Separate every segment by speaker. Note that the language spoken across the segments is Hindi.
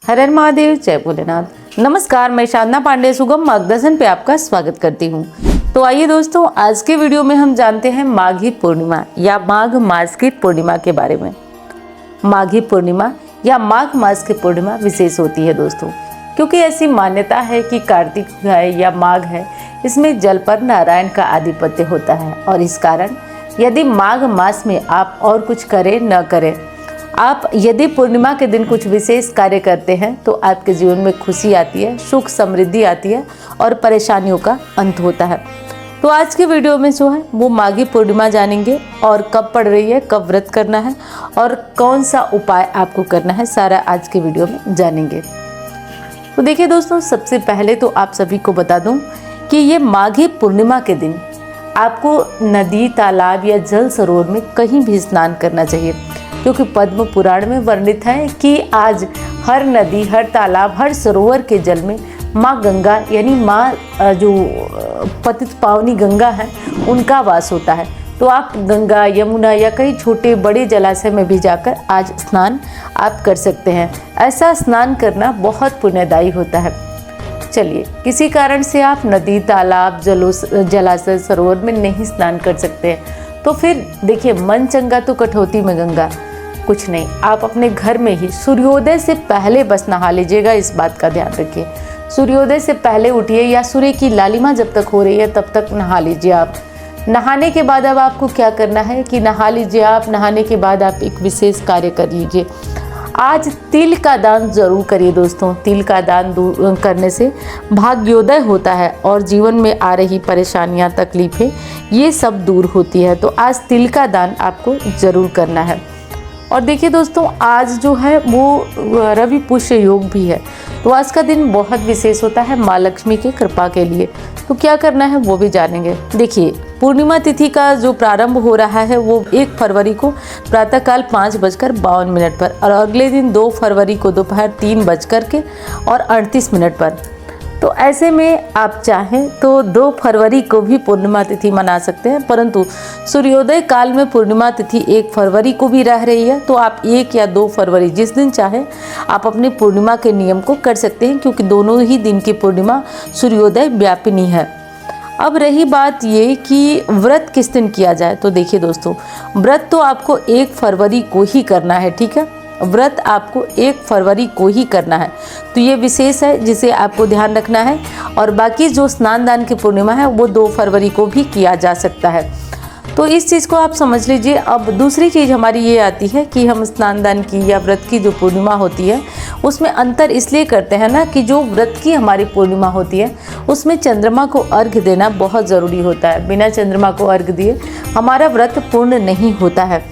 Speaker 1: हर हर महादेव, जय भोलेनाथ। नमस्कार, मैं साधना पांडे सुगम मार्गदर्शन पे आपका स्वागत करती हूँ। तो आइए दोस्तों, आज के वीडियो में हम जानते हैं माघी पूर्णिमा या माघ मास की पूर्णिमा के बारे में। माघी पूर्णिमा या माघ मास की पूर्णिमा विशेष होती है दोस्तों, क्योंकि ऐसी मान्यता है कि कार्तिक है या माघ है, इसमें जल पर नारायण का आधिपत्य होता है। और इस कारण यदि माघ मास में आप और कुछ करें न करें, आप यदि पूर्णिमा के दिन कुछ विशेष कार्य करते हैं तो आपके जीवन में खुशी आती है, सुख समृद्धि आती है और परेशानियों का अंत होता है। तो आज के वीडियो में जो है वो माघी पूर्णिमा जानेंगे और कब पड़ रही है, कब व्रत करना है और कौन सा उपाय आपको करना है, सारा आज के वीडियो में जानेंगे। तो देखिए दोस्तों, सबसे पहले तो आप सभी को बता दूं कि ये माघी पूर्णिमा के दिन आपको नदी, तालाब या जल सरोवर में कहीं भी स्नान करना चाहिए, क्योंकि पद्म पुराण में वर्णित है कि आज हर नदी, हर तालाब, हर सरोवर के जल में माँ गंगा यानी माँ जो पतित पावनी गंगा है उनका वास होता है। तो आप गंगा, यमुना या कई छोटे बड़े जलाशय में भी जाकर आज स्नान आप कर सकते हैं। ऐसा स्नान करना बहुत पुण्यदायी होता है। चलिए, किसी कारण से आप नदी, तालाब, जलाशय, सरोवर में नहीं स्नान कर सकते हैं तो फिर देखिए, मन चंगा तो कटौती में गंगा। कुछ नहीं, आप अपने घर में ही सूर्योदय से पहले बस नहा लीजिएगा। इस बात का ध्यान रखिए, सूर्योदय से पहले उठिए या सूर्य की लालिमा जब तक हो रही है तब तक नहा लीजिए आप। नहाने के बाद अब आपको क्या करना है कि नहा लीजिए आप। नहाने के बाद आप एक विशेष कार्य कर लीजिए। आज तिल का दान जरूर करिए दोस्तों। तिल का दान करने से भाग्योदय होता है और जीवन में आ रही परेशानियां, तकलीफें ये सब दूर होती है। तो आज तिल का दान आपको जरूर करना है। और देखिए दोस्तों, आज जो है वो रवि पुष्य योग भी है, तो आज का दिन बहुत विशेष होता है माँ लक्ष्मी की कृपा के लिए। तो क्या करना है वो भी जानेंगे। देखिए, पूर्णिमा तिथि का जो प्रारंभ हो रहा है वो 1 फरवरी को प्रातःकाल 5:52 पर और अगले दिन 2 फरवरी को दोपहर 3:38 पर। तो ऐसे में आप चाहें तो 2 फरवरी को भी पूर्णिमा तिथि मना सकते हैं, परंतु सूर्योदय काल में पूर्णिमा तिथि 1 फरवरी को भी रह रही है, तो आप 1 या 2 फरवरी जिस दिन चाहें आप अपनी पूर्णिमा के नियम को कर सकते हैं, क्योंकि दोनों ही दिन की पूर्णिमा सूर्योदय व्यापिनी है। अब रही बात ये कि व्रत किस दिन किया जाए, तो देखिए दोस्तों, व्रत तो आपको 1 फरवरी को ही करना है, ठीक है। व्रत आपको 1 फरवरी को ही करना है, तो ये विशेष है जिसे आपको ध्यान रखना है। और बाकी जो स्नान दान की पूर्णिमा है वो 2 फरवरी को भी किया जा सकता है, तो इस चीज़ को आप समझ लीजिए। अब दूसरी चीज़ हमारी ये आती है कि हम स्नान दान की या व्रत की जो पूर्णिमा होती है उसमें अंतर इसलिए करते हैं ना कि जो व्रत की हमारी पूर्णिमा होती है उसमें चंद्रमा को अर्घ्य देना बहुत ज़रूरी होता है। बिना चंद्रमा को अर्घ्य दिए हमारा व्रत पूर्ण नहीं होता है।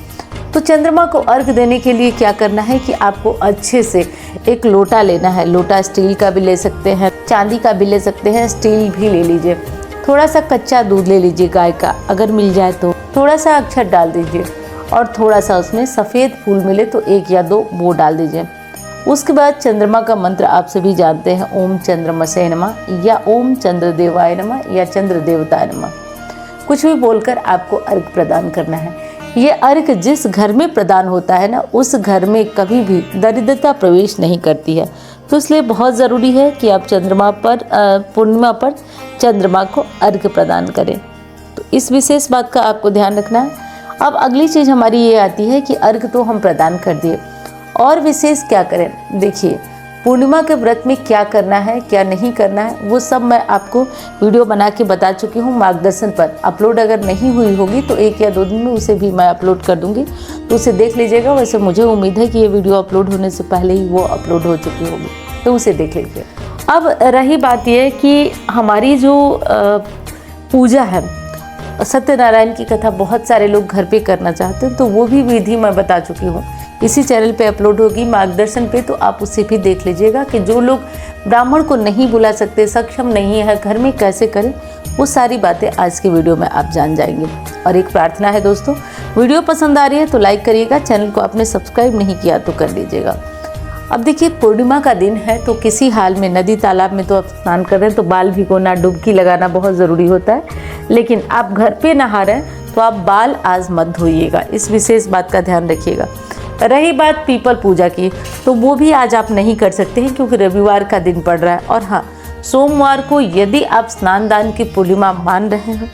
Speaker 1: तो चंद्रमा को अर्घ्य देने के लिए क्या करना है कि आपको अच्छे से एक लोटा लेना है। लोटा स्टील का भी ले सकते हैं, चांदी का भी ले सकते हैं, स्टील भी ले लीजिए। थोड़ा सा कच्चा दूध ले लीजिए गाय का, अगर मिल जाए तो थोड़ा सा अक्षत डाल दीजिए और थोड़ा सा उसमें सफ़ेद फूल मिले तो 1 या 2 वो डाल दीजिए। उसके बाद चंद्रमा का मंत्र आप सभी जानते हैं, ओम चंद्रमसे नमः या ओम चंद्रदेवाय नमः या चंद्र देवताय नमः। कुछ भी बोलकर आपको अर्घ्य प्रदान करना है। ये अर्घ्य जिस घर में प्रदान होता है ना, उस घर में कभी भी दरिद्रता प्रवेश नहीं करती है। तो इसलिए बहुत ज़रूरी है कि आप चंद्रमा पर पूर्णिमा पर चंद्रमा को अर्घ्य प्रदान करें। तो इस विशेष बात का आपको ध्यान रखना है। अब अगली चीज़ हमारी ये आती है कि अर्घ्य तो हम प्रदान कर दिए, और विशेष क्या करें। देखिए, पूर्णिमा के व्रत में क्या करना है, क्या नहीं करना है, वो सब मैं आपको वीडियो बना के बता चुकी हूँ मार्गदर्शन पर। अपलोड अगर नहीं हुई होगी तो 1 या 2 दिन में उसे भी मैं अपलोड कर दूँगी, तो उसे देख लीजिएगा। वैसे मुझे उम्मीद है कि ये वीडियो अपलोड होने से पहले ही वो अपलोड हो चुकी होगी, तो उसे देख लीजिए। अब रही बात यह कि हमारी जो पूजा है, सत्यनारायण की कथा बहुत सारे लोग घर पे करना चाहते हैं, तो वो भी विधि मैं बता चुकी हूँ। इसी चैनल पे अपलोड होगी मार्गदर्शन पे, तो आप उसे भी देख लीजिएगा कि जो लोग ब्राह्मण को नहीं बुला सकते, सक्षम नहीं है, घर में कैसे करें, वो सारी बातें आज के वीडियो में आप जान जाएंगे। और एक प्रार्थना है दोस्तों, वीडियो पसंद आ रही है तो लाइक करिएगा, चैनल को आपने सब्सक्राइब नहीं किया तो कर लीजिएगा। अब देखिए, पूर्णिमा का दिन है तो किसी हाल में नदी, तालाब में तो आप स्नान कर रहे हैं तो बाल भिगोना, डुबकी लगाना बहुत ज़रूरी होता है। लेकिन आप घर पे नहा रहे हैं तो आप बाल आज मत धोइएगा, इस विशेष बात का ध्यान रखिएगा। रही बात पीपल पूजा की, तो वो भी आज आप नहीं कर सकते हैं क्योंकि रविवार का दिन पड़ रहा है। और हाँ, सोमवार को यदि आप स्नान दान की पूर्णिमा मान रहे हैं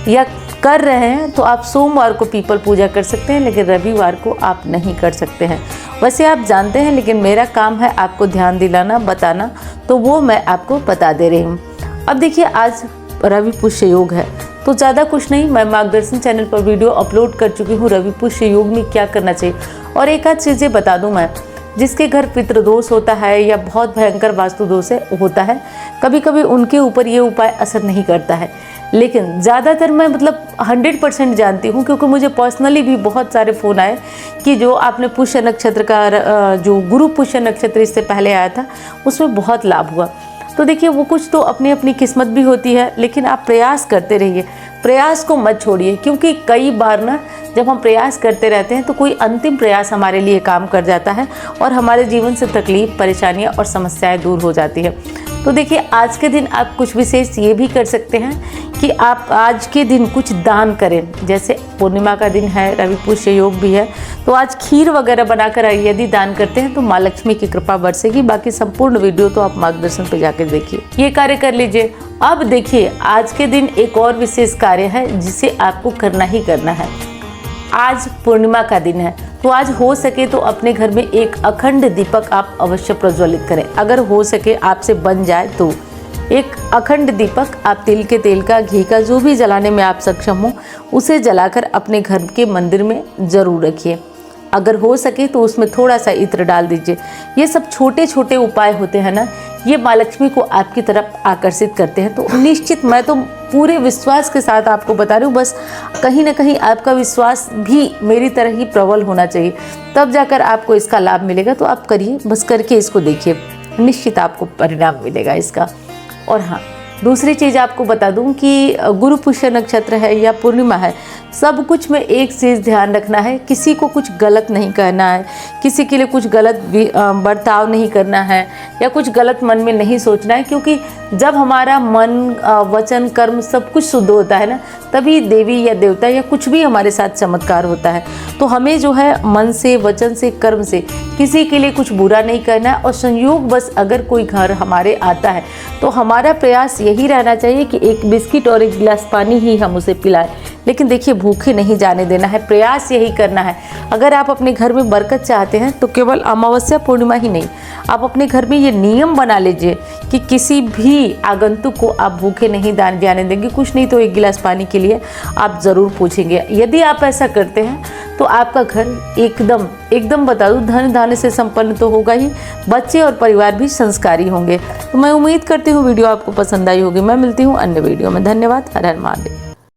Speaker 1: या कर रहे हैं तो आप सोमवार को पीपल पूजा कर सकते हैं, लेकिन रविवार को आप नहीं कर सकते हैं। वैसे आप जानते हैं, लेकिन मेरा काम है आपको ध्यान दिलाना, बताना, तो वो मैं आपको बता दे रही हूँ। अब देखिए, आज रवि पुष्य योग है, तो ज़्यादा कुछ नहीं, मैं मार्गदर्शन चैनल पर वीडियो अपलोड कर चुकी हूँ रवि पुष्य योग में क्या करना चाहिए। और एक आध चीज़ें बता दूँ मैं, जिसके घर पितृदोष होता है या बहुत भयंकर वास्तु दोष होता है, कभी कभी उनके ऊपर ये उपाय असर नहीं करता है, लेकिन ज़्यादातर मैं 100% जानती हूँ, क्योंकि मुझे पर्सनली भी बहुत सारे फ़ोन आए कि जो आपने पुष्य नक्षत्र का, जो गुरु पुष्य नक्षत्र इससे पहले आया था, उसमें बहुत लाभ हुआ। तो देखिए, वो कुछ तो अपनी अपनी किस्मत भी होती है, लेकिन आप प्रयास करते रहिए, प्रयास को मत छोड़िए, क्योंकि कई बार ना जब हम प्रयास करते रहते हैं तो कोई अंतिम प्रयास हमारे लिए काम कर जाता है और हमारे जीवन से तकलीफ, परेशानियां और समस्याएं दूर हो जाती है। तो देखिए, आज के दिन आप कुछ विशेष ये भी कर सकते हैं कि आप आज के दिन कुछ दान करें। जैसे पूर्णिमा का दिन है, रवि पुष्य योग भी है, तो आज खीर वगैरह बनाकर यदि दान करते हैं तो माँ लक्ष्मी की कृपा बरसेगी। बाकी संपूर्ण वीडियो तो आप मार्गदर्शन पे जाकर देखिए, ये कार्य कर लीजिए। अब देखिए, आज के दिन एक और विशेष कार्य है जिसे आपको करना ही करना है। आज पूर्णिमा का दिन है, तो आज हो सके तो अपने घर में एक अखंड दीपक आप अवश्य प्रज्वलित करें। अगर हो सके आपसे बन जाए तो एक अखंड दीपक आप तिल के तेल का, घी का, जो भी जलाने में आप सक्षम हो, उसे जलाकर अपने घर के मंदिर में ज़रूर रखिए। अगर हो सके तो उसमें थोड़ा सा इत्र डाल दीजिए। ये सब छोटे छोटे उपाय होते हैं ना, ये माँ लक्ष्मी को आपकी तरफ आकर्षित करते हैं। तो निश्चित, मैं तो पूरे विश्वास के साथ आपको बता रही हूँ, बस कहीं ना कहीं आपका विश्वास भी मेरी तरह ही प्रबल होना चाहिए, तब जाकर आपको इसका लाभ मिलेगा। तो आप करिए, बस करके इसको देखिए, निश्चित आपको परिणाम मिलेगा इसका। और हाँ, दूसरी चीज़ आपको बता दूं कि गुरु पुष्य नक्षत्र है या पूर्णिमा है, सब कुछ में एक चीज़ ध्यान रखना है, किसी को कुछ गलत नहीं कहना है, किसी के लिए कुछ गलत बर्ताव नहीं करना है या कुछ गलत मन में नहीं सोचना है, क्योंकि जब हमारा मन, वचन, कर्म सब कुछ शुद्ध होता है ना, तभी देवी या देवता या कुछ भी हमारे साथ चमत्कार होता है। तो हमें जो है मन से, वचन से, कर्म से किसी के लिए कुछ बुरा नहीं करना है। और संयोग बस अगर कोई घर हमारे आता है तो हमारा प्रयास यही रहना चाहिए कि एक बिस्किट और एक गिलास पानी ही हम उसे पिलाएं, लेकिन देखिए, भूखे नहीं जाने देना है, प्रयास यही करना है। अगर आप अपने घर में बरकत चाहते हैं तो केवल अमावस्या पूर्णिमा ही नहीं, आप अपने घर में ये नियम बना लीजिए कि किसी भी आगंतुक को आप भूखे नहीं जाने देंगे। कुछ नहीं तो एक गिलास पानी के लिए आप ज़रूर पूछेंगे। यदि आप ऐसा करते हैं तो आपका घर एकदम बता दूँ, धन धान्य से संपन्न तो होगा ही, बच्चे और परिवार भी संस्कारी होंगे। तो मैं उम्मीद करती हूँ वीडियो आपको पसंद आई होगी। मैं मिलती हूँ अन्य वीडियो में। धन्यवाद। हर हर महादेव।